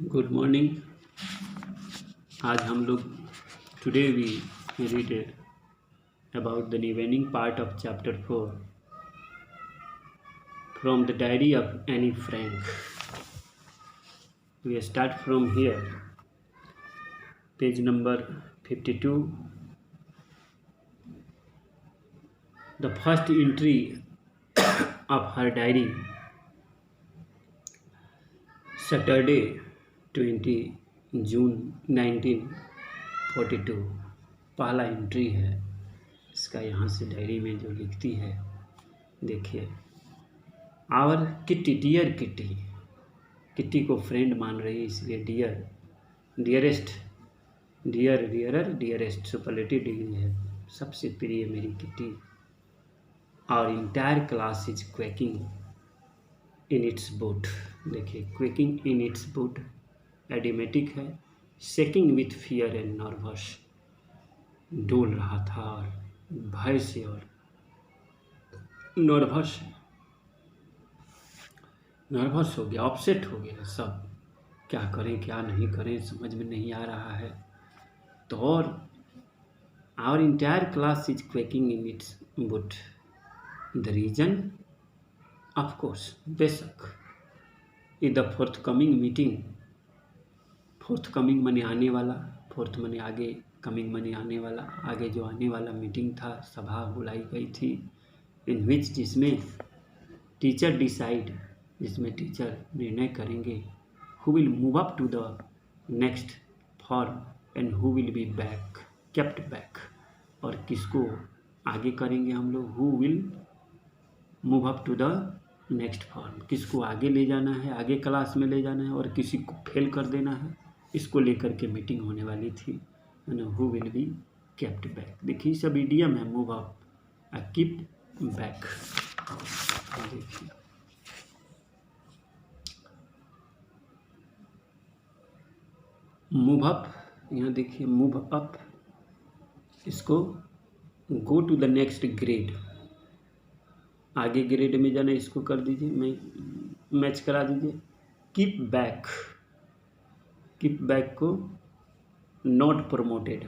Good morning. आज हम लोग today we read about the remaining part of chapter 4 from the diary of Anne Frank. We start from here, page number 52। The first entry of her diary, Saturday 20 June 1942। पहला entry है इसका, यहाँ से diary में जो लिखती है देखिए। Our Kitty, dear Kitty, Kitty को फ्रेंड मान रही है इसलिए dear, dearest, dear, dearer, dearest superlative degree है, सबसे प्रिय मेरी किट्टी। और entire class is quaking in its boot. देखिए, quaking in its boot idiomatic है, shaking with fear and nervous, डोल रहा था और भय से और नर्वस हो गया, अपसेट हो गया। सब क्या करें क्या नहीं करें समझ में नहीं आ रहा है। तो और our entire class is quaking in its boot. The reason of course, बेशक, is the forthcoming meeting. Forthcoming मने आने वाला, फोर्थ मने आगे, कमिंग मने आने वाला, आगे जो आने वाला मीटिंग था, सभा बुलाई गई थी। इन विच, जिसमें टीचर डिसाइड, जिसमें टीचर निर्णय करेंगे, who will move up to the next form and who will be back, kept back. और किसको आगे करेंगे हम लोग, who will move up to the next form, किसको आगे ले जाना है, आगे क्लास में ले जाना है और किसी को फेल कर देना है, इसको लेकर के मीटिंग होने वाली थी। Who will be kept back. देखिए सब इडियम है, मूव अप, कीप बैक। देखिए मूव अप, यहाँ देखिए मूव अप, इसको go to the next grade, आगे ग्रेड में जाना, इसको कर दीजिए, मैच करा दीजिए। कीप बैक, कीप बैक को नॉट प्रमोटेड,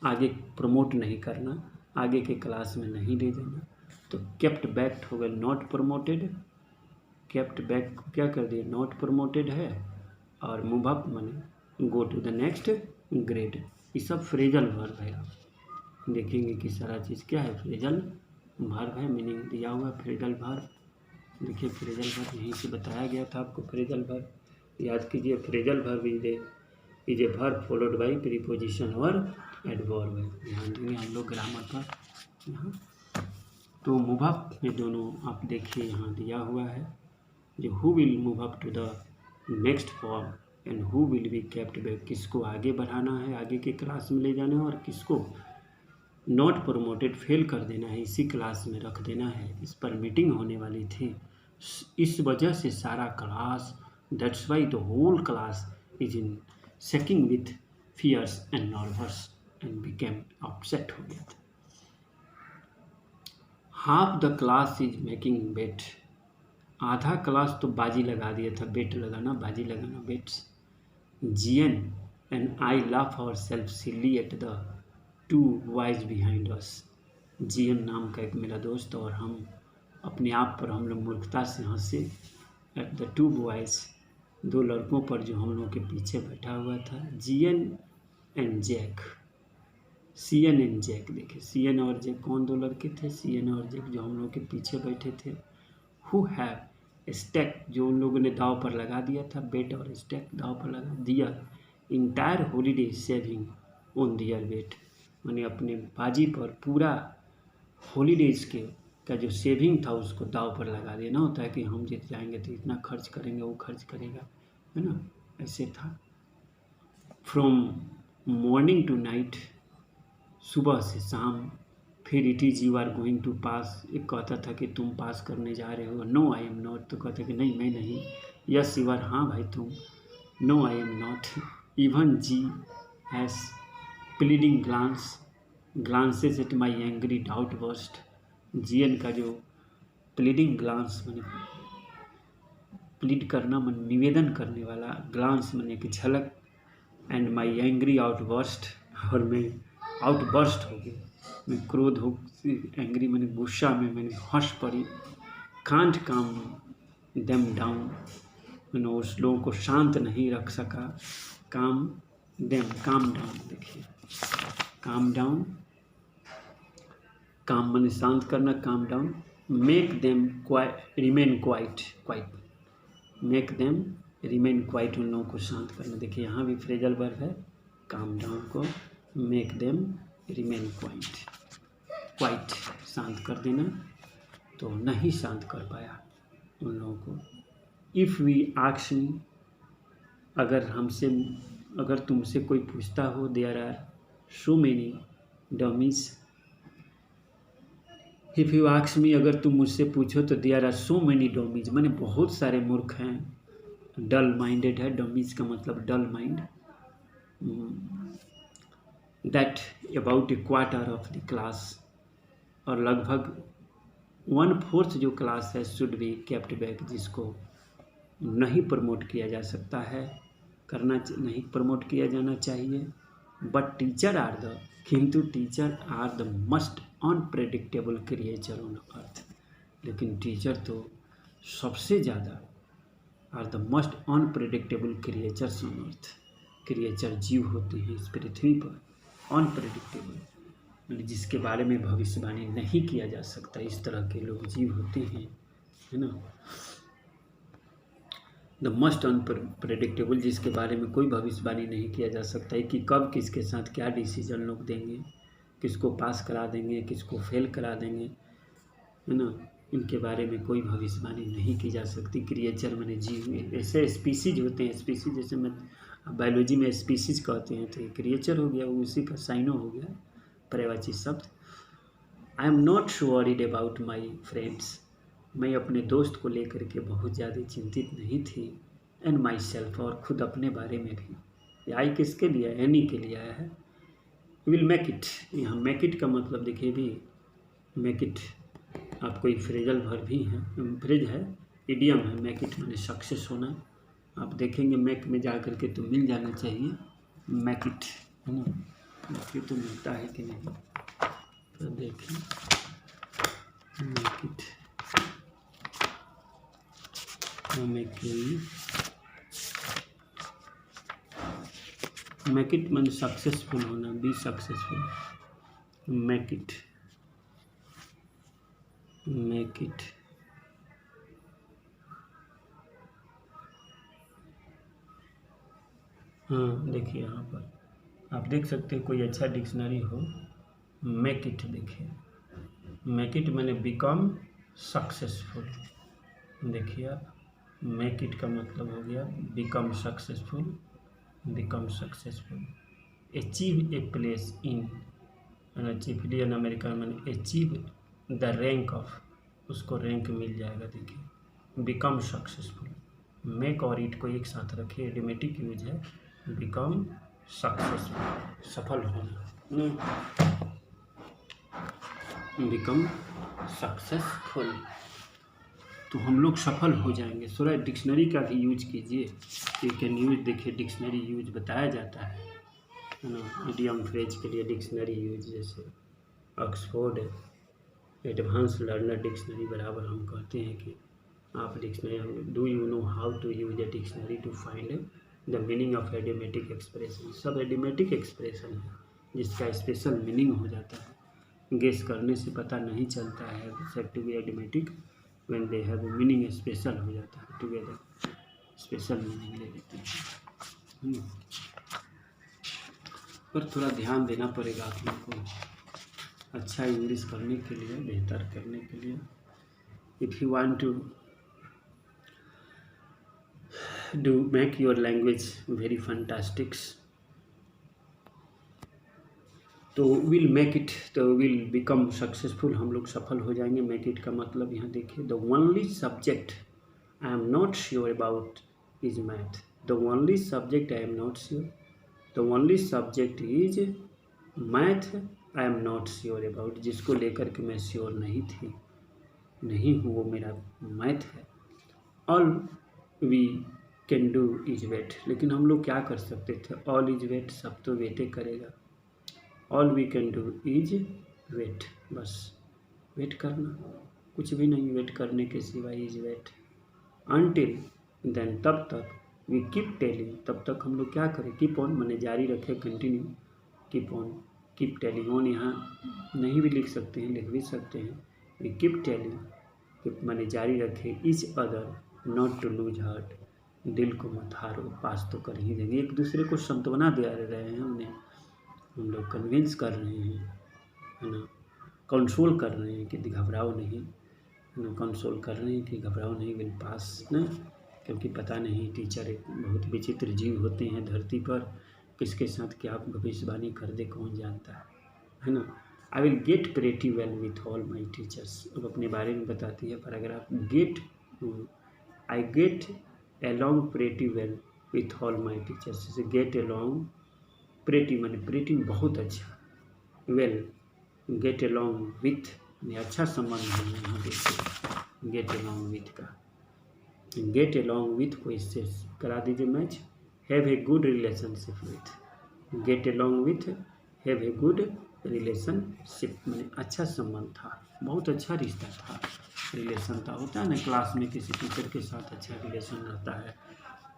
आगे प्रमोट नहीं करना, आगे के क्लास में नहीं ले जाना। तो केप्ट बैक हो गया नॉट प्रमोटेड, केप्ट बैक को क्या कर दिया, नॉट प्रमोटेड है। और मूव अप माने go to the next grade. ये सब फ्रेजल वर्ब है। आप देखेंगे कि सारा चीज़ क्या है, फ्रेजल वर्ब है, मीनिंग दिया हुआ फ्रेजल वर्ब। देखिए फ्रेजल वर्ब यहीं से बताया गया था आपको। फ्रेजल वर्ब याद कीजिए, phrasal verb is a verb followed by preposition और एडवर्ब है। ध्यान देंगे हम लोग ग्रामर पर यहाँ। तो मूव अप में दोनों आप देखिए यहाँ दिया हुआ है, जो who will move up to the next form and who will be kept back, किसको आगे बढ़ाना है, आगे के क्लास में ले जाना है, और किसको नॉट प्रमोटेड, फेल कर देना है, इसी क्लास में रख देना है। इस पर मीटिंग होने वाली थी, इस वजह से सारा class, that's why the whole class is in shaking with fears and nervous and became upset हो गया था। Half the class is making bet, आधा क्लास तो बाजी लगा दिया था, बेट लगाना, बाजी लगाना, bets. GN and I laugh our self silly at the two boys behind us. GN नाम का एक मेरा दोस्त और हम अपने आप पर हम लोग मूर्खता से हंसे। एट द टू बॉयज, दो लड़कों पर जो हम लोग के पीछे बैठा हुआ था। GN and Jack, CN and Jack, देखिए सीएन और जैक कौन दो लड़के थे, सीएन और जैक जो हम लोग के पीछे बैठे थे। हु हैव स्टैक, जो उन लोगों ने दाव पर लगा दिया था, बेट और स्टैक दाव पर लगा दिया। इंटायर हॉलीडे सेविंग ऑन दियर बेट, मैंने अपने बाजी पर पूरा हॉलीडेज के का जो सेविंग था उसको दाव पर लगा दिया। ना होता है कि हम जीत जाएंगे तो इतना खर्च करेंगे, वो खर्च करेगा, है ना, ऐसे था। फ्रॉम मॉर्निंग टू नाइट, सुबह से शाम। फिर it is you are going to pass, एक कहता था कि तुम पास करने जा रहे हो, नो आई एम नॉट, तो कहते कि नहीं मैं नहीं। यस यू आर, हाँ भाई तुम, no I am not. Even G has pleading glance, glances at my angry doubt worst. GN का जो प्लीडिंग ग्लांस मैंने प्लीड करना मन निवेदन करने वाला, ग्लांस मन एक झलक, एंड माई एंग्री आउटबर्स्ट, और मैं आउटबर्स्ट हो गया, मैं क्रोध हो, एंग्री मैंने गुस्सा में मैंने हंस पड़ी। कांट काम देम डाउन, मैंने उस लोगों को शांत नहीं रख सका। काम डाउन, देखिए काम डाउन, काम मैंने शांत करना, calm down. Make them remain quite, make them remain quite, उन लोगों को शांत करना। देखिए यहाँ भी फ्रेजल वर्ब है, काम डाउन को मेक देम रिमेन क्वाइट, शांत कर देना, तो नहीं शांत कर पाया उन लोगों को। इफ़ वी आस्क मी, अगर तुमसे कोई पूछता हो, there are so many dummies. If you ask me, अगर तुम मुझसे पूछो तो there are so many dummies, माने बहुत सारे मूर्ख हैं। डल माइंडेड है, डमीज का मतलब dull mind. That about a quarter of the class, और लगभग 1/4 जो क्लास है शुड बी केप्ट बैक, जिसको नहीं प्रमोट किया जा सकता है, नहीं प्रमोट किया जाना चाहिए। बट टीचर आर द, किंतु teacher are the must unpredictable creature on earth, लेकिन टीचर तो सबसे ज़्यादा are the must unpredictable creatures on earth, creature जीव होते हैं इस पृथ्वी पर, अनप्रेडिक्टेबल, जिसके बारे में भविष्यवाणी नहीं किया जा सकता, इस तरह के लोग जीव होते हैं, है ना। द मस्ट अनप्रेडिक्टेबल, जिसके बारे में कोई भविष्यवाणी नहीं किया जा सकता है कि कब किसके साथ क्या डिसीजन लोग देंगे, किसको पास करा देंगे, किसको फेल करा देंगे, है ना, इनके बारे में कोई भविष्यवाणी नहीं की जा सकती। क्रिएचर माने जीव, ऐसे स्पीसीज होते हैं, स्पीसीज जैसे मैं बायोलॉजी में स्पीसीज कहते हैं, तो ये क्रिएचर हो गया, वो उसी का साइनो हो गया, पर्यायवाची शब्द। आई am not so worried about my friends, मैं अपने दोस्त को लेकर के बहुत ज़्यादा चिंतित नहीं थी। एंड माई सेल्फ, और खुद अपने बारे में भी। आई किसके लिए, एनी के लिए आया है। विल मेक इट, यहाँ मेक इट का मतलब देखिए भी, मेक इट आपको एक फ्रेजल वर्ब भी है, फ्रेज है, इडियम है। मेक इट माने सक्सेस होना। आप देखेंगे मेक में जा कर के तो मिल जाना चाहिए मेक इट, है ना, देखिए तो मिलता है कि नहीं, तो देखिए मेक इट, मेक इट माने सक्सेसफुल होना, be successful, make it, make it. हाँ देखिए यहाँ पर आप देख सकते हैं, कोई अच्छा डिक्शनरी हो, मेक इट, देखिए मेक इट माने बिकम सक्सेसफुल। देखिए आप, मेक इट का मतलब हो गया become successful, become successful. Achieve a place in, चिफलियन अमेरिकन मैंने अचीव द रैंक ऑफ, उसको रैंक मिल जाएगा। देखिए बिकम सक्सेसफुल, मेक और इट को एक साथ रखिए, एडिमेटिक यूज है, बिकम सक्सेसफुल, सफल होना, बिकम सक्सेसफुल, तो हम लोग सफल हो जाएंगे। थोड़ा डिक्शनरी का भी यूज कीजिए, यू कैन यूज, देखिए डिक्शनरी यूज बताया जाता है ना, इडियम फ्रेज के लिए डिक्शनरी यूज, जैसे ऑक्सफोर्ड एडवांस लर्नर डिक्शनरी बराबर हम कहते हैं कि आप dictionary, do you know how to use a dictionary to find the meaning of idiomatic expression. सब एडिमेटिक एक्सप्रेशन है जिसका स्पेशल मीनिंग हो जाता है, गेस करने से पता नहीं चलता है, set to be idiomatic when they have meaning, special हो जाता है, टुगेदर स्पेशल मीनिंग ले लेते हैं। पर थोड़ा ध्यान देना पड़ेगा आप लोग को अच्छा इंग्लिश करने के लिए, बेहतर करने के लिए। If you want to do make your language very fantastics, तो विल मेक इट, तो विल बिकम सक्सेसफुल, हम लोग सफल हो जाएंगे। मेक इट का मतलब यहाँ देखिए, the only subject I am not sure about is math, the only subject I am not sure, the only subject is math I am not sure about, जिसको लेकर के मैं श्योर नहीं हूँ, वो मेरा मैथ है। All we can do is wait, लेकिन हम लोग क्या कर सकते थे, ऑल इज वेट, सब तो वेटे करेगा, all we can do is wait, बस वेट करना, कुछ भी नहीं वेट करने के सिवा इज वेट, अनटिल देन, तब तक, वी कीप टेलिंग, तब तक हम लोग क्या करें, कीप ऑन माने जारी रखें, continue, keep on, keep telling on यहाँ नहीं भी लिख सकते हैं, लिख भी सकते हैं, वी कीप टेलिंग, कीप माने जारी रखें, each other not to lose heart, दिल को मत हारो, पास तो कर ही देंगे, एक दूसरे को सांत्वना दे रहे हैं, हम लोग कन्विंस कर रहे हैं, है ना, कंट्रोल कर रहे हैं कि घबराओ नहीं, है ना, कंट्रोल कर रहे हैं कि घबराओ नहीं, विल पास ना, क्योंकि पता नहीं टीचर एक बहुत विचित्र जीव होते हैं धरती पर, किसके साथ क्या भविष्यवाणी कर दे कौन जानता है ना। I will get pretty well with all my teachers, अब अपने बारे में बताती है paragraph, get, I get along pretty well with all my teachers, जैसे get along, pretty माने प्रेटी बहुत अच्छा, well get along with यानी अच्छा संबंध है, यहाँ देखिए get along with का, get along with को इससे करा दीजिए match, have a good relationship with, get along with have a good relationship माने अच्छा संबंध था, बहुत अच्छा रिश्ता था, रिलेशन था, होता है ना क्लास में किसी टीचर के साथ अच्छा रिलेशन रहता है,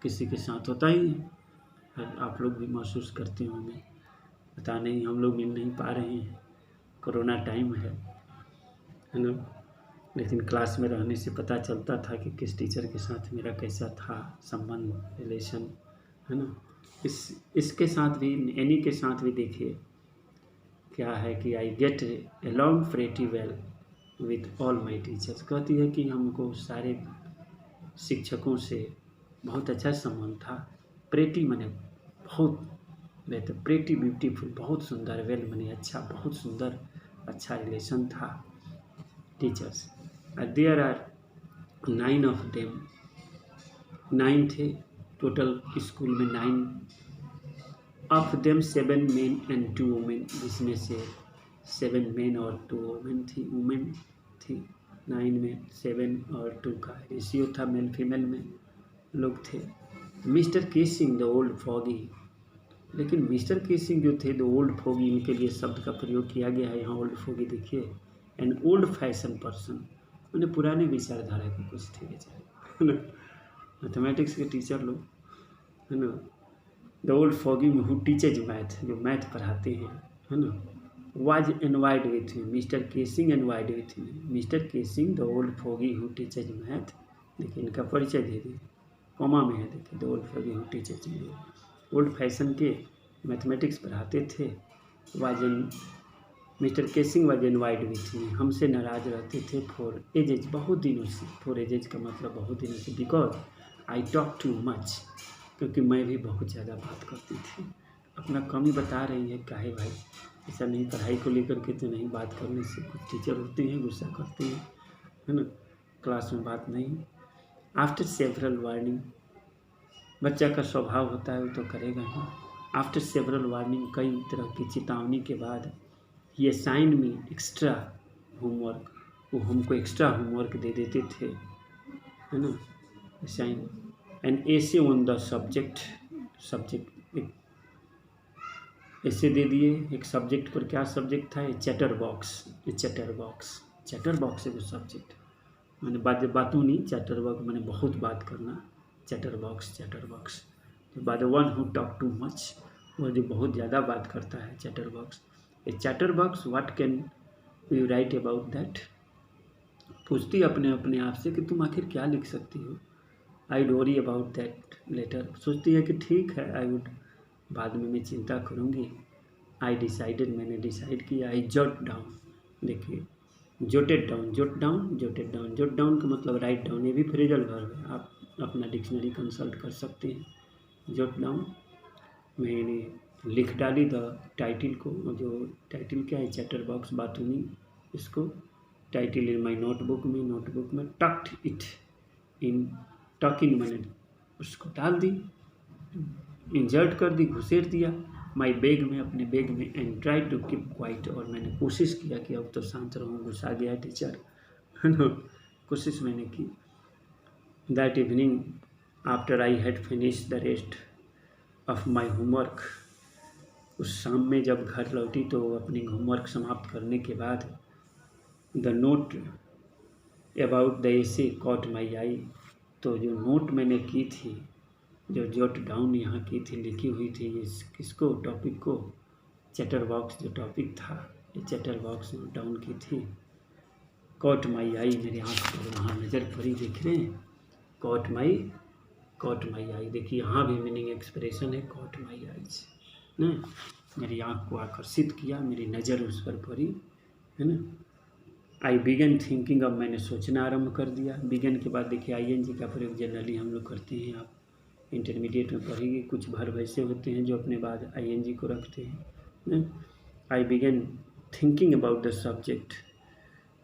किसी के साथ होता ही है, आप लोग भी महसूस करते होंगे, पता नहीं हम लोग मिल नहीं पा रहे हैं, कोरोना टाइम है ना, लेकिन क्लास में रहने से पता चलता था कि किस टीचर के साथ मेरा कैसा था संबंध, रिलेशन, है ना। इसके साथ भी, एनी के साथ भी देखिए क्या है कि I get along pretty well with all my teachers, कहती है कि हमको सारे शिक्षकों से बहुत अच्छा संबंध था, प्रेटी माने बहुत बेहतर, प्रेटी ब्यूटीफुल बहुत सुंदर, वेल माने अच्छा, बहुत सुंदर अच्छा रिलेशन था teachers, there are 9 of them, 9 थे टोटल स्कूल में, 9 of them 7 men and 2 women, जिसमें से 7 मेन और 2 वुमेन थी, 9 में 7 और 2 का रेशियो था, मेल फीमेल में लोग थे। Mister Keesing the old foggy, लेकिन मिस्टर केसिंग जो थे द ओल्ड फॉगी, इनके लिए शब्द का प्रयोग किया गया है यहाँ, ओल्ड फॉगी देखिए, एन ओल्ड फैशन पर्सन, उन्हें पुराने विचारधारा के कुछ थे बेचारे, है ना, मैथमेटिक्स के टीचर लोग, है ना, the old fogey who teaches math, जो मैथ पढ़ाते हैं, है ना, was envied with me, Mister Keesing envied with me, Mister Keesing the old fogey who teaches math, देखिए इनका परिचय दे दिए, कॉमा में है देखिए, the old fogey who teaches math, old fashion के मैथमेटिक्स पढ़ाते थे, Mister Keesing was envied with me, हमसे नाराज़ रहते थे, फॉर एजेज, बहुत दिनों से, फॉर एजेज का मतलब बहुत दिनों से, because I talk too much, क्योंकि मैं भी बहुत ज़्यादा बात करती थी, अपना कमी बता रही है, काहे भाई, ऐसा नहीं, पढ़ाई को लेकर के तो नहीं, बात करने से कुछ टीचर होते हैं गुस्सा करते हैं, है ना, क्लास में बात नहीं, आफ्टर सेवरल वार्निंग, बच्चा का स्वभाव होता है वो तो करेगा ही, आफ्टर सेवरल वार्निंग, कई तरह की चेतावनी के बाद, ये साइन में एक्स्ट्रा होमवर्क, वो हमको एक्स्ट्रा होमवर्क दे देते थे, है ना, sign an essay on the subject ऐसे दे दिए, एक सब्जेक्ट पर, क्या सब्जेक्ट था, ये चैटर बॉक्स है वो सब्जेक्ट, मैंने बातों नहीं, चैटर बॉक्स मैंने बहुत बात करना, चैटर बॉक्स, तो बाद one who talk too much, वो जो बहुत ज़्यादा बात करता है, chatter box, A chatter box what can you right about that, पूछती अपने आप से कि तुम आखिर क्या लिख सकती हो, I worry about that letter, सोचती है कि ठीक है, आई वुड, बाद में मैं चिंता करूँगी, आई डिसाइडेड, मैंने डिसाइड किया, आई जॉट डाउन, देखिए जोटेड डाउन का मतलब राइट डाउन, ये भी फ्रेजल वर्ब है, आप अपना डिक्शनरी कंसल्ट कर सकते हैं, जॉट डाउन, मैंने लिख डाली द टाइटल को, जो टाइटल क्या है, चैटर बॉक्स बातूनी, इसको टाइटल इन माई नोटबुक में टक्ड इट इन, टक इन मैंने उसको डाल दी, इंजर्ट कर दी, घुसेड़ दिया, माई बैग में, अपने बैग में, and try to keep quiet, और मैंने कोशिश किया कि अब तो शांत रहूँ, गुस्सा गया टीचर, है ना, कोशिश मैंने की, that evening after I had finish the rest of my homework, उस शाम में जब घर लौटी तो अपनी होमवर्क समाप्त करने के बाद the note about the essay caught my eye, तो जो नोट मैंने की थी, जो जॉट डाउन यहाँ की थी, लिखी हुई थी, इस किसको, टॉपिक को, चैटर बॉक्स जो टॉपिक था, ये चैटर बॉक्स नोट डाउन की थी। कॉट माई आई, मेरी आँख पर वहाँ नज़र पड़ी, देख रहे हैं, कॉट माई आई, देखिए यहाँ भी मीनिंग एक्सप्रेशन है, कॉट माई आईज ना, मेरी आँख को आकर्षित किया, मेरी नज़र उस पर पड़ी, है ना। आई बिगन थिंकिंग, अब मैंने सोचना आरंभ कर दिया। बिगन के बाद देखिए ING का प्रयोग जनरली हम लोग करते हैं, आप इंटरमीडिएट में पढ़ेंगे, कुछ वर्ब ऐसे होते हैं जो अपने बाद ING को रखते हैं। I began thinking about the subject,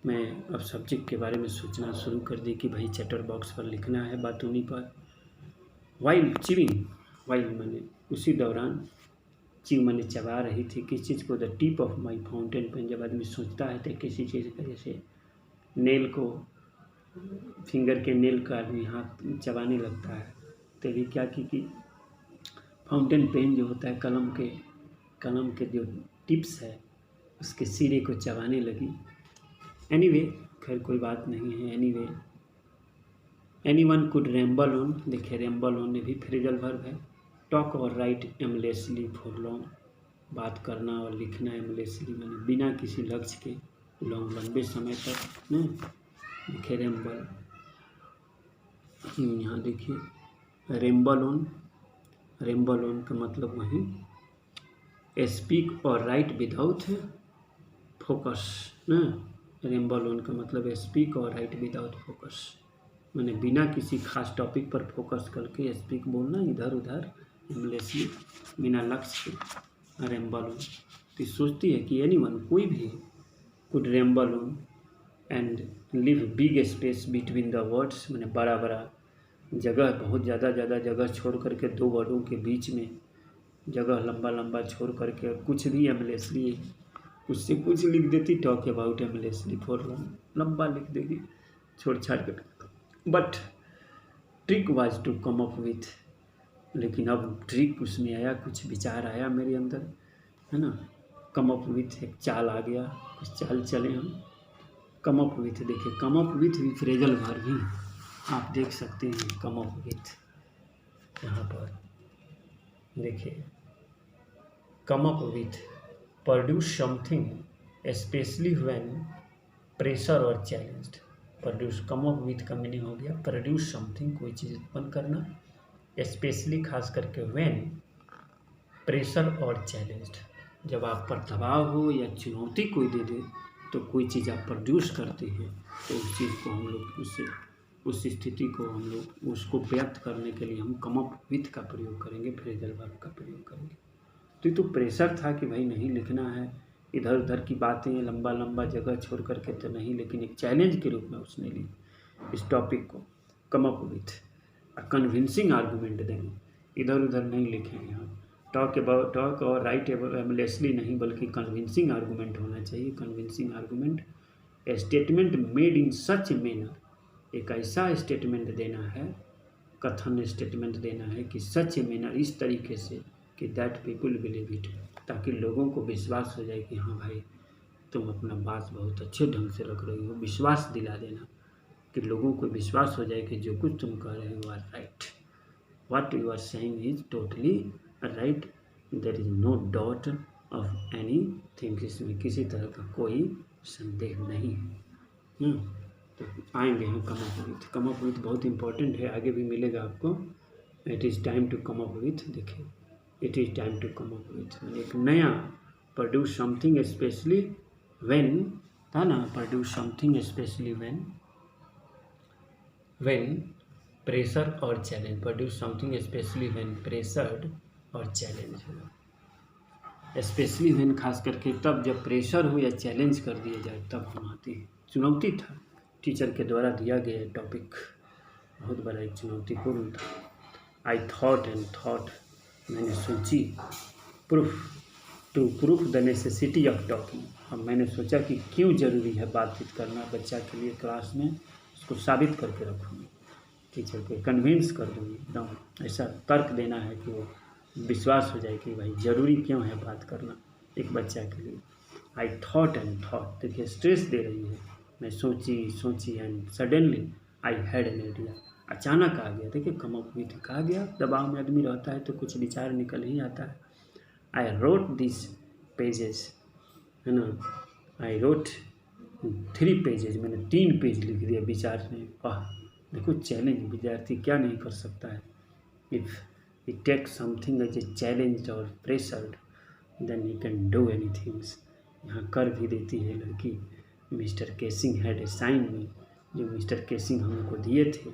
मैं अब सब्जेक्ट के बारे में सोचना शुरू कर दी कि भाई चैटर बॉक्स पर लिखना है बातूनी पर। वाइल चिविंग, वाइल मैंने उसी दौरान, चीव मैंने चबा रही थी किस चीज़ को, the tip of my fountain pen, जब आदमी सोचता है तो किसी चीज़ का, जैसे नेल को, फिंगर के नेल का आदमी हाथ चबाने लगता है, तभी क्या कि फाउंटेन पेन जो होता है, कलम के जो टिप्स है उसके सिरे को चबाने लगी। एनीवे, खैर कोई बात नहीं है। Anyway, anyone could ramble on, देखिए रैम्बल ऑन भी फ्रेजल वर्ब है। टॉक और राइट एमलेसली फॉर लॉन्ग, बात करना और लिखना एमलेसली मैंने बिना किसी लक्ष्य के, लॉन्ग लंबे समय तक ना, देखिए रैम्बल, यहाँ देखिए रैम्बल ऑन का मतलब वही स्पीक और राइट विदाउट फोकस ना, रैम्बल ऑन का मतलब स्पीक और राइट विदाउट फोकस, मैंने बिना किसी खास टॉपिक पर फोकस करके स्पीक बोलना, इधर उधर एमलेसली, बिना लक्ष्य के, रैम्बल ऑन। तो सोचती है कि एनीवन, कोई भी, could ramble on and live big space between the words, मैंने बड़ा जगह, बहुत ज़्यादा जगह छोड़ करके दो वर्डों के बीच में जगह लंबा छोड़ करके, और कुछ भी एमलेसली, कुछ से कुछ लिख देती, talk about aimlessly for long, लंबा लिख देगी छोड़ छाड़ कर। But trick was to come up with, लेकिन अब ट्रिक उसमें आया, कुछ विचार आया मेरे अंदर, है ना। कम अप विथ, एक चाल आ गया, कुछ चाल चले हम। कम अप विथ, देखिए कम अप विथ भी फ्रेजल वर्ब ही आप देख सकते हैं। कम अप विथ, यहाँ पर देखिए, come up with, produce something specially when pressure और challenged. Produce, come up with का मीनिंग हो गया प्रोड्यूस समथिंग, कोई चीज़ उत्पन्न करना, स्पेशली खास करके व्हेन प्रेशर और चैलेंज्ड, जब आप पर दबाव हो या चुनौती कोई दे दे तो कोई चीज़ आप प्रोड्यूस करते हैं, तो उस चीज़ को हम लोग, उससे उस स्थिति को हम लोग उसको व्यक्त करने के लिए हम कम अप विथ का प्रयोग करेंगे, फ्रेजल वर्ब का प्रयोग करेंगे। तो ये तो प्रेशर था कि भाई नहीं लिखना है, इधर उधर की बातें लंबा जगह छोड़ करके तो नहीं, लेकिन एक चैलेंज के रूप में उसने ली इस टॉपिक को, कम अप विथ कन्विंसिंग आर्गूमेंट देंगे, इधर उधर नहीं लिखेंगे हम। टॉक और राइट एमलेसली नहीं, बल्कि कन्विंसिंग आर्गूमेंट होना चाहिए। Convincing argument, statement made in such manner, एक ऐसा स्टेटमेंट देना है, कथन स्टेटमेंट देना है कि सच मैनर, इस तरीके से कि दैट पीपल बिलीव इट, ताकि लोगों को विश्वास हो जाए कि हाँ भाई तुम अपना बात बहुत अच्छे ढंग से रख रही हो, विश्वास दिला देना, कि लोगों को विश्वास हो जाए कि जो कुछ तुम कह रहे हो are right, what you are saying is totally right, there is no doubt of anything, इसमें किसी तरह का कोई संदेह नहीं है। तो आएंगे हम come up with. Come up with बहुत इंपॉर्टेंट है, आगे भी मिलेगा आपको। It is time to come up with, देखिए it is time to come up with, मैंने एक नया, प्रोड्यूस समथिंग स्पेशली व्हेन था ना, produce something specially when pressure और challenge, produce something specially when pressured और चैलेंज हो, स्पेशली व्हेन खास करके तब जब प्रेशर हो या चैलेंज कर दिया जाए तब हम आते हैं। चुनौती था, टीचर के द्वारा दिया गया टॉपिक बहुत बड़ा एक चुनौतीपूर्ण था। आई थॉट एंड थॉट, मैंने सोची, proof the necessity of talking, अब मैंने सोचा कि क्यों ज़रूरी है बातचीत करना बच्चा के लिए क्लास में, उसको साबित करके रखूँगी। टीचर को कन्विंस कर दूँगी, एकदम ऐसा तर्क देना है कि वो विश्वास हो जाए कि भाई ज़रूरी क्यों है बात करना एक बच्चा के लिए। आई थॉट एंड थॉट, देखिए स्ट्रेस दे रही है, मैं सोची and suddenly I had an idea, अचानक आ गया। देखिए कम अप विथ, कहा गया दबाव में आदमी रहता है तो कुछ विचार निकल ही आता है। आई रोट दिस पेजेस, है ना, आई रोट 3 पेजेज, मैंने 3 पेज लिख दिया विचार में। वाह, देखो चैलेंज, विद्यार्थी क्या नहीं कर सकता है। If he takes something as a challenge or pressured, then he can do anything. यहाँ कर भी देती है लड़की। मिस्टर केसिंग हैड असाइंड मी, जो मिस्टर केसिंग हमको दिए थे,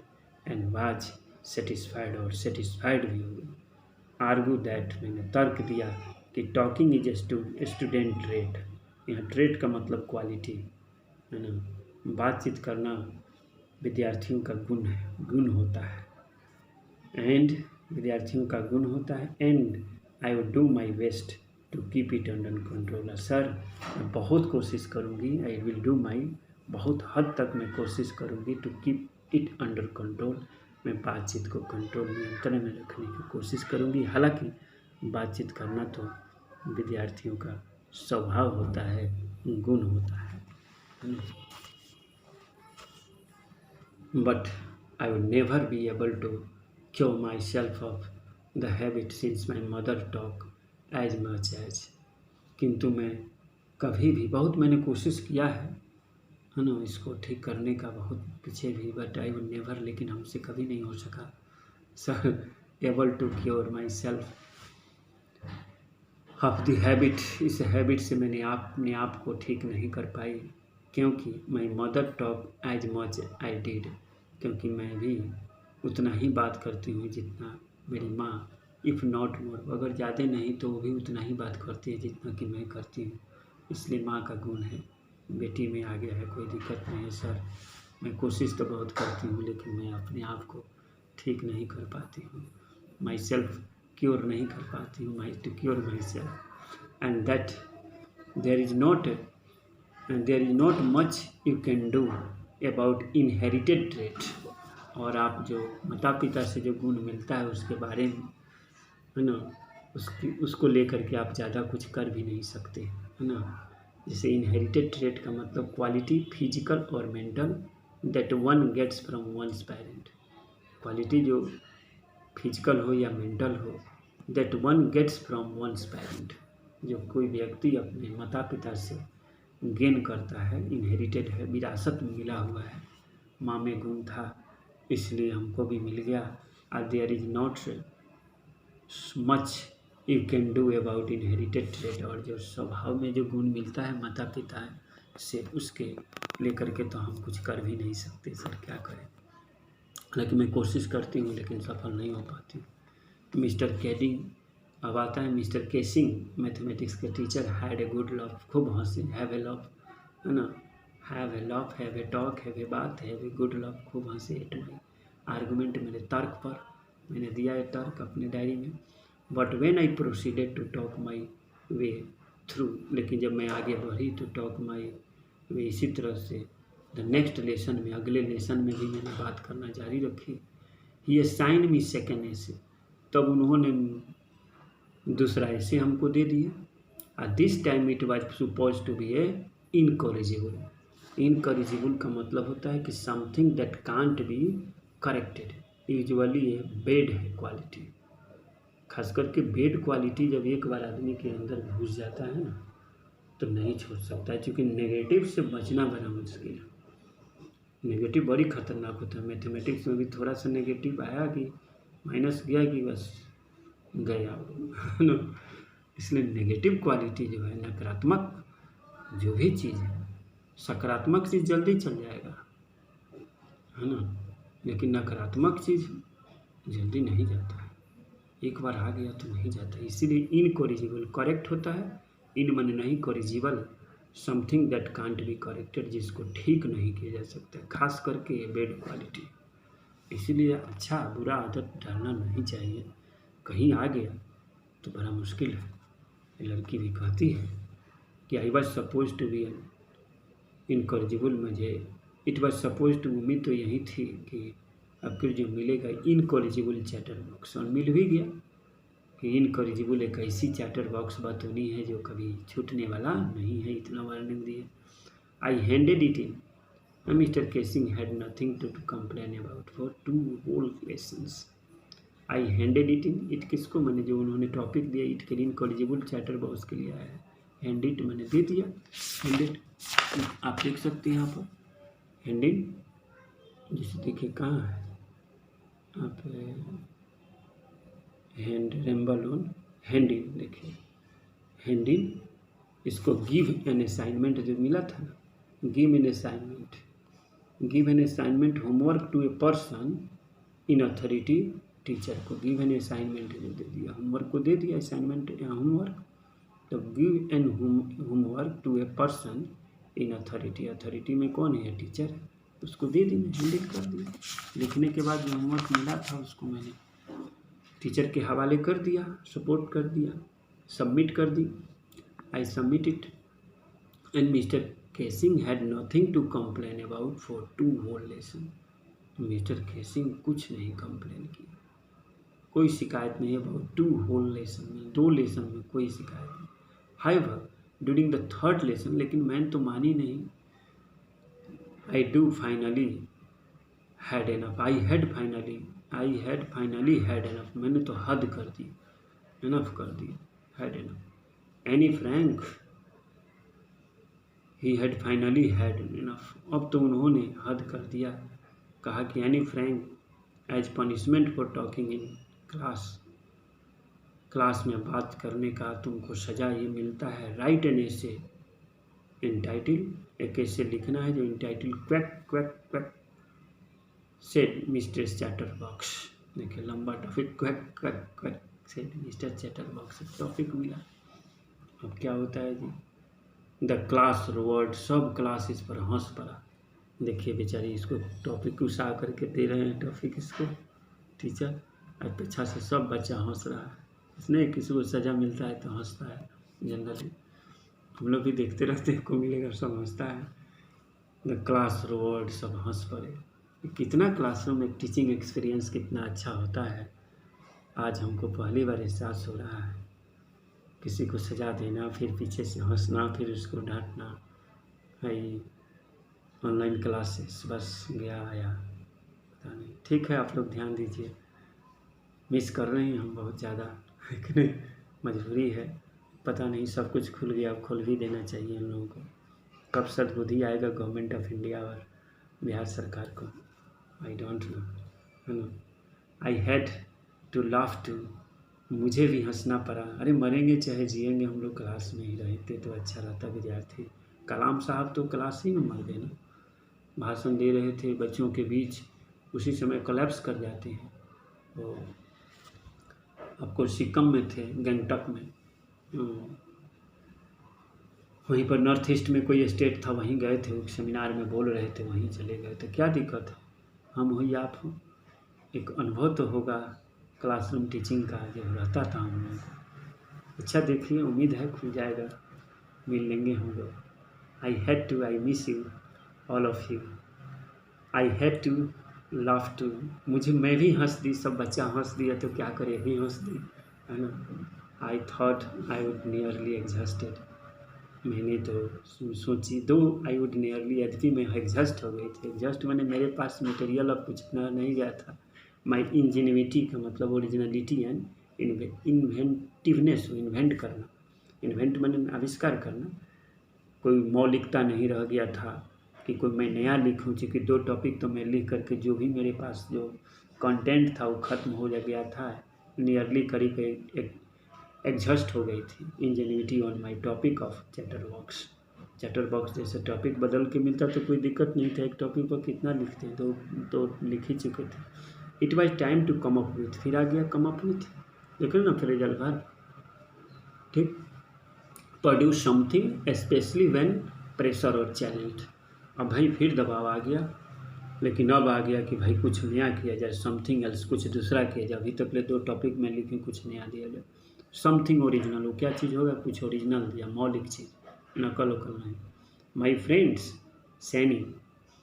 एंड वाज सेटिस्फाइड, और सेटिस्फाइड भी हो गई। आर्गू दैट, मैंने तर्क दिया कि talking is a student trait, यहाँ ट्रेट का मतलब क्वालिटी, है ना, बातचीत करना विद्यार्थियों का गुण होता है, एंड विद्यार्थियों का गुण होता है, and I would do my best to keep it under control. Sir मैं बहुत कोशिश करूँगी, आई विल डू माई, बहुत हद तक मैं कोशिश करूँगी to keep it under control, मैं बातचीत को कंट्रोल नियंत्रण में रखने की कोशिश करूँगी। हालांकि बातचीत करना तो विद्यार्थियों का स्वभाव होता है, गुण होता है। But I would never be able to cure myself of the habit since my mother talk as much as, किंतु मैं कभी भी, बहुत मैंने कोशिश किया है ना, इसको ठीक करने का बहुत पीछे भी, बट आई वुड नेवर, लेकिन हमसे कभी नहीं हो सका sir, able to cure myself of the habit, इस हैबिट से मैंने अपने आप को ठीक नहीं कर पाई, क्योंकि my mother talk as much I did, क्योंकि मैं भी उतना ही बात करती हूँ जितना मेरी माँ, इफ़ नॉट मोर, अगर ज़्यादा नहीं तो वो भी उतना ही बात करती है जितना कि मैं करती हूँ। इसलिए माँ का गुण है, बेटी में आ गया है, कोई दिक्कत नहीं है सर। मैं कोशिश तो बहुत करती हूँ लेकिन मैं अपने आप को ठीक नहीं कर पाती हूँ, माई सेल्फ क्योर नहीं कर पाती हूँ, my to cure myself, and that there is not much you can do about inherited trait, और आप जो माता पिता से जो गुण मिलता है उसके बारे में, है ना, उसको लेकर के आप ज़्यादा कुछ कर भी नहीं सकते, है ना। जैसे इनहेरिटेड ट्रेट का मतलब क्वालिटी फिजिकल और mental that one gets from one's parent, quality जो फिजिकल हो या मेंटल हो, that one gets from one's parent, जो कोई व्यक्ति अपने माता पिता से गेन करता है, इनहेरिटेड है, विरासत में मिला हुआ है। माँ में गुण था इसलिए हमको भी मिल गया। There is not much you can do about inherited trait, और जो स्वभाव में जो गुण मिलता है माता पिता से, उसके लेकर के तो हम कुछ कर भी नहीं सकते सर, क्या करें। हालांकि मैं कोशिश करती हूँ लेकिन सफल नहीं हो पाती। मिस्टर केडिंग, अब आता है मिस्टर केसिंग, मैथमेटिक्स के teacher, had a good love, खूब हंसे, हैव ए लव, है ना, have a love, have a talk, have a बात, हैव ए गुड लव, खूब हंसे एट माई आर्गूमेंट, मेरे तर्क पर, मैंने दिया है तर्क अपने डायरी में। But when I proceeded to talk my way through, लेकिन जब मैं आगे बढ़ी टू टॉक माई वे, इसी तरह से द नेक्स्ट लेसन में, अगले लेसन में भी मैंने बात करना जारी रखी। ही असाइन मी सेकेंड ऐसे, तब उन्होंने दूसरा ऐसे हमको दे दिया। This time it was suppose to be a incorrigible, incorrigible का मतलब होता है कि something that can't be corrected, usually ये बेड है क्वालिटी, खास करके बेड क्वालिटी जब एक बार आदमी के अंदर घुस जाता है ना तो नहीं छोड़ सकता है, क्योंकि नेगेटिव से बचना बड़ा मुश्किल है। नेगेटिव बड़ी खतरनाक होता है। मैथमेटिक्स में भी थोड़ा सा नेगेटिव आया कि माइनस गया कि बस गया ना, इसलिए नेगेटिव क्वालिटी जो है, नकारात्मक जो भी चीज़ है, सकारात्मक चीज़ जल्दी चल जाएगा, है ना, लेकिन नकारात्मक चीज़ जल्दी नहीं जाता है, एक बार आ गया तो नहीं जाता। इसीलिए इनकॉरिजिबल करेक्ट होता है, इन मन नहीं corrigible, something that can't be corrected, जिसको ठीक नहीं किया जा सकता, खास करके ये बेड क्वालिटी। इसीलिए अच्छा बुरा आदत डालना नहीं चाहिए, कहीं आ गया तो बड़ा मुश्किल है। लड़की भी कहती है कि I was suppose to be incorrigible, मुझे इट वॉज सपोज टू, उम्मीद तो यही थी कि अब फिर जो मिलेगा इनकॉरिजिबल चैटर बॉक्स, और मिल भी गया कि इनकॉरिजिबल एक ऐसी चैटर बॉक्स बतौनी है जो कभी छूटने वाला नहीं है, इतना वार्निंग दिए। I handed it in, Mister Keesing had nothing to complain about for 2 whole lessons. I handed it in, it किसको, मैंने जो उन्होंने टॉपिक दिया इट के इनकॉरिजिबल चैटर बॉक्स के लिए आया है। हैंड इट मैंने दे दिया, हैंड इट आप देख सकते हैं यहाँ पर हैंड इन, जिसे देखिए कहाँ है आप, हैंड रेम्बल ऑन हैंड इन, देखिए हैंड इन। इसको गिव एन असाइनमेंट जो मिला था ना, give an assignment, give an assignment homework to a person in authority teacher को गिव एन असाइनमेंट जो दे दिया, होमवर्क को दे दिया असाइनमेंट या होमवर्क, तो give an homework to a person in authority, authority में कौन है, टीचर है, उसको दे दी, मैं हैंडल कर दिया। लिखने के बाद जो होमवर्क मिला था उसको मैंने टीचर के हवाले कर दिया, सपोर्ट कर दिया, सबमिट कर दी। I submit it and Mister Keesing had nothing to complain about for 2 whole lesson. Mister Keesing कुछ नहीं कंप्लेन किया, कोई शिकायत नहीं है अबाउट 2 होल लेसन में, 2 लेसन में कोई शिकायत नहीं। However during the 3rd lesson, लेकिन मैंने तो मानी नहीं। I do finally had enough, I had finally had enough, मैंने तो हद कर दी, एनफ कर दी, had enough. Anne Frank, he had finally had enough, अब तो उन्होंने हद कर दिया। कहा कि Anne Frank as punishment for talking in class, class में बात करने का तुमको सज़ा ये मिलता है। राइट एन एसे इंटाइटल, एक ऐसे लिखना है जो entitled quack quack quack said Mr chatterbox, देखिए लंबा topic, quack quack quack said Mr chatterbox topic मिला। अब क्या होता है जी, द क्लास रोवर्ड, सब क्लास इस पर हंस पड़ा। देखिए बेचारी इसको टॉपिक उठा करके दे रहे हैं टॉपिक इसको टीचर, अपेक्षा से सब बच्चा हंस रहा है। इसने किसी को सज़ा मिलता है तो हंसता है, जनरली हम लोग भी देखते रहते हैं, को मिलेगा सब हंसता है। द क्लास रोवर्ड, सब हंस पड़े। कितना क्लासरूम में टीचिंग एक्सपीरियंस कितना अच्छा होता है, आज हमको पहली बार एहसास हो रहा है। किसी को सज़ा देना, फिर पीछे से हंसना, फिर उसको डांटना, भाई ऑनलाइन क्लासेस बस गया आया पता नहीं। ठीक है, आप लोग ध्यान दीजिए, मिस कर रहे हैं हम बहुत ज़्यादा, लेकिन मजबूरी है, पता नहीं सब कुछ खुल गया, अब खोल भी देना चाहिए हम लोगों को। कब सद्बुद्धि आएगा गवर्नमेंट ऑफ इंडिया और बिहार सरकार को, आई डोंट नो, है ना। I had to laugh too, मुझे भी हंसना पड़ा। अरे मरेंगे चाहे जिएंगे, हम लोग क्लास में ही रहते तो अच्छा रहता। विद्यार्थी कलाम साहब तो क्लास ही में मर गए ना, भाषण दे रहे थे बच्चों के बीच, उसी समय कोलैप्स कर जाते हैं। तो आपको सिक्किम में थे, गंगटक में, वहीं पर नॉर्थ ईस्ट में कोई स्टेट था, वहीं गए थे, एक सेमिनार में बोल रहे थे, वहीं चले गए थे। क्या दिक्कत है, हम हो या आप हो, एक अनुभव तो होगा क्लासरूम टीचिंग का जो रहता था हम लोगों को। अच्छा देखिए, उम्मीद है खुल जाएगा, मिल लेंगे हम लोग। I had to, I miss you all of you. I had to laugh too, मुझे, मैं भी हंस दी, सब बच्चा हंस दिया तो क्या करे, भी हंस दी, है ना। I thought I would nearly exhausted, मैंने तो सोची, दो आई वुड नियरली, यद्यपि मैं एग्जॉस्ट हो गई थी। एग्जॉस्ट मैंने, मेरे पास मटेरियल अब कुछ नहीं गया था। माई इंजीनिविटी का मतलब ओरिजिनलिटी एंड इन्वेंटिवनेस, इन्वेंट करना, इन्वेंट मैंने आविष्कार करना, कोई मौलिकता नहीं रह गया था कि कोई मैं नया लिखूं। चूँकि 2 टॉपिक तो मैं लिख करके जो भी मेरे पास जो कंटेंट था वो ख़त्म हो गया था, नियरली करीब एग्जॉस्ट हो गई थी ingenuity on my topic of chatterbox. Chatterbox जैसे टॉपिक बदल के मिलता तो कोई दिक्कत नहीं था, एक टॉपिक पर कितना लिखते, तो लिख ही चुके थे। It was time to come up with, फिर आ गया कम अप विथ, देखो ना फ्रेजल वर्ब, ठीक। Produce something specially when pressure और चैलेंज, अब भाई फिर दबाव आ गया, लेकिन अब आ गया कि भाई कुछ नया किया जाए, समथिंग एल्स, कुछ दूसरा किया जाए। अभी तक ले 2 टॉपिक में लिखे, कुछ नया दिया जाए, समथिंग ओरिजिनल हो, क्या चीज़ होगा, कुछ ओरिजिनल दिया, मौलिक चीज़, नकल वकल नहीं। माई फ्रेंड्स सैनी,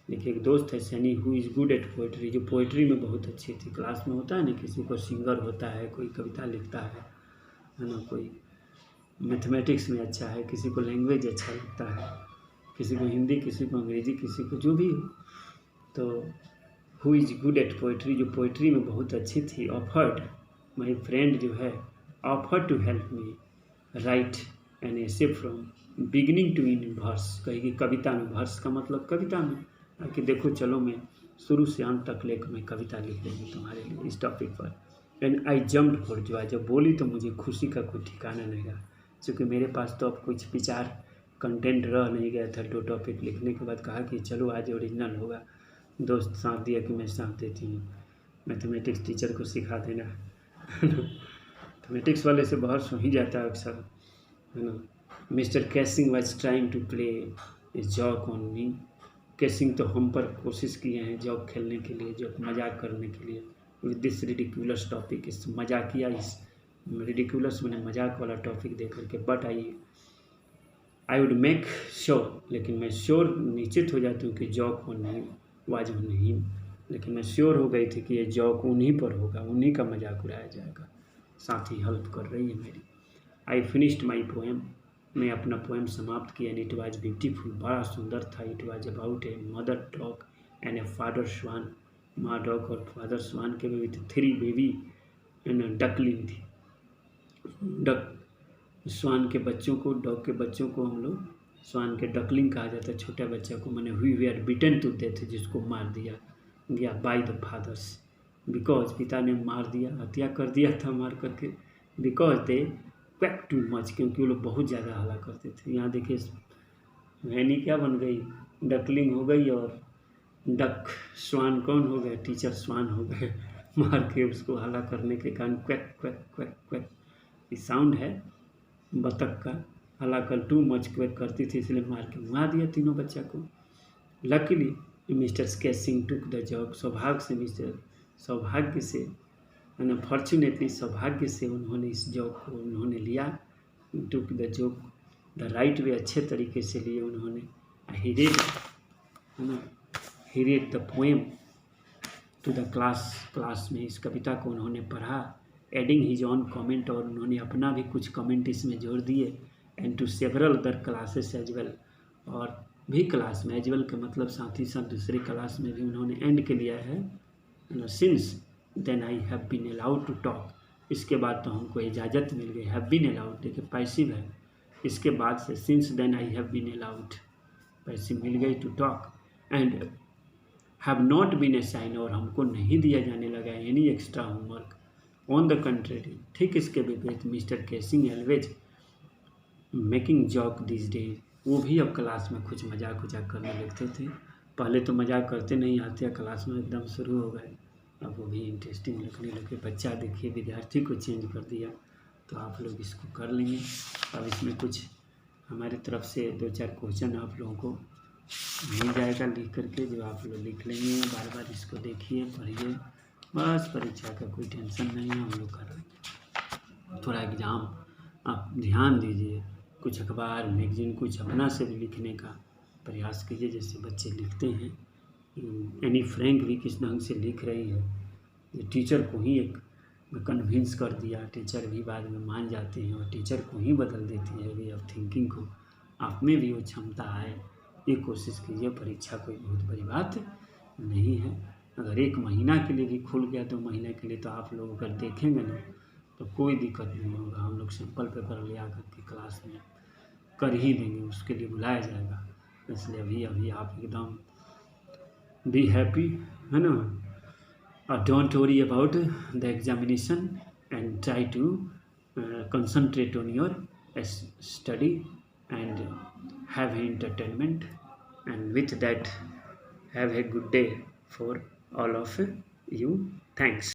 देखिए एक दोस्त है Sunny who is good at poetry, जो पोइट्री में बहुत अच्छी थी। क्लास में होता है ना, किसी को सिंगर होता है, कोई कविता लिखता है ना, कोई मैथमेटिक्स में अच्छा है, किसी को लैंग्वेज अच्छा लगता है, किसी को हिंदी, किसी को अंग्रेजी, किसी को जो भी हो। तो who is good at poetry, जो पोइट्री में बहुत अच्छी थी, ऑफर्ड माई फ्रेंड जो है, offer to help me write an essay from beginning to in verse, कहेगी कविता में, वर्स का मतलब कविता में, कि देखो चलो मैं शुरू से अंत तक लेकर मैं कविता लिख देंगी तुम्हारे लिए इस टॉपिक पर। And I jumped for Joy, जब बोली तो मुझे खुशी का कोई ठिकाना नहीं रहा, क्योंकि मेरे पास तो अब कुछ विचार कंटेंट रह नहीं गया था। 2 टॉपिक लिखने के बाद कहा कि चलो आज ओरिजिनल होगा। दोस्त साथ दिया कि मैं साथ देती हूँ, मैथमेटिक्स टीचर को सिखा देना मैथमेटिक्स वाले से बहस हो ही जाता है अक्सर, है ना। Mister Keesing was trying to play a joke on me, Keesing तो हम पर कोशिश किए हैं जॉक खेलने के लिए, जॉक मजाक करने के लिए, विद दिस रिडिकुलस टॉपिक, इस मजाकिया, इस रिडिकुलस मैंने मजाक वाला टॉपिक दे करके। But I would make sure, लेकिन मैं श्योर निश्चित हो जाती हूँ कि जॉक नहीं वाज नहीं, लेकिन मैं श्योर हो गई थी कि ये जॉक उन्हीं पर होगा, उन्हीं का मजाक उड़ाया जाएगा। साथ ही हेल्प कर रही है मेरी। आई फिनिश्ड माई पोएम, मैं अपना पोएम समाप्त किया। एंड इट वाज ब्यूटीफुल, बड़ा सुंदर था। It was about a mother dog and a father swan, माँ डॉग और फादर स्वान के विद 3 बेबी एंड डकलिंग थी। डक स्वान के बच्चों को, डॉग के बच्चों को हम लोग स्वान के डकलिंग कहा जाता है, छोटा बच्चा को। मैंने हुई वे आर बिटन टू डेथ, जिसको मार दिया गया बाय द फादर्स, बिकॉज पिता ने मार दिया, हत्या कर दिया था मार करके। Because they quack too much, क्योंकि वो लोग बहुत ज़्यादा हल्ला करते थे। यहाँ देखिए वैनी क्या बन गई, डकलिंग हो गई, और डक स्वान कौन हो गए, टीचर स्वान हो गए मार के उसको हल्ला करने के कारण। क्वैक क्वैक क्वैक क्वैक ये साउंड है बतख का, हलाकल टू मच क्वैक करती थी, इसलिए मार के मुआ दिया तीनों बच्चा को। Luckily mister Keesing took the job, सौभाग्य से अनफॉर्चुनेटली सौभाग्य से उन्होंने इस जॉब को उन्होंने लिया। Took the job the right way, अच्छे तरीके से लिए उन्होंने। He read the poem to the class में इस कविता को उन्होंने पढ़ा। एडिंग हिज ऑन कमेंट, और उन्होंने अपना भी कुछ कमेंट इसमें जोड़ दिए। And to several other classes as well, और भी क्लास में, एज वेल का मतलब साथ ही साथ दूसरी क्लास में भी उन्होंने एंड के लिया है। Since then I have been allowed to talk, इसके बाद तो हमको इजाज़त मिल गई। हैव बीन अलाउड देखिए पैसिव है, इसके बाद से since then I have been allowed passive मिल गई to talk. And have not been assigned, और हमको नहीं दिया जाने लगा any extra homework. On the contrary, ठीक इसके विपरीत mister Keesing always making joke this day, वो भी अब क्लास में कुछ मजाक उजाक करने लगते थे। पहले तो मजाक करते नहीं आते, क्लास में एकदम शुरू हो गए, अब वो भी इंटरेस्टिंग लगने लगे। बच्चा देखिए विद्यार्थी को चेंज कर दिया, तो आप लोग इसको कर लेंगे। अब इसमें कुछ हमारी तरफ से 2-4 क्वेश्चन आप लोगों को मिल जाएगा लिख करके, जो आप लोग लिख लेंगे। बार बार इसको देखिए, पढ़िए, बस परीक्षा का कोई टेंशन नहीं है, हम लोग कर लेंगे। थोड़ा एग्ज़ाम आप ध्यान दीजिए, कुछ अखबार मैगजीन कुछ अपना से भी लिखने का प्रयास कीजिए, जैसे बच्चे लिखते हैं। एनी फ्रैंक भी किस ढंग से लिख रही है, ये टीचर को ही एक कन्विंस कर दिया, टीचर भी बाद में मान जाते हैं और टीचर को ही बदल देती है वे ऑफ थिंकिंग को। आप में भी वो क्षमता आए, ये कोशिश कीजिए। परीक्षा कोई बहुत बड़ी बात नहीं है, अगर 1 महीना के लिए भी खुल गया 2 महीने के लिए, तो आप लोग अगर देखेंगे ना तो कोई दिक्कत नहीं होगा। हम लोग सिंपल पेपर ले आकर के क्लास में कर ही देंगे, उसके लिए बुलाया जाएगा। इसलिए अभी आप एकदम बी हैप्पी, है ना। Don't worry about the examination and try to concentrate on your study and have entertainment, and with that have a good day for all of you. Thanks.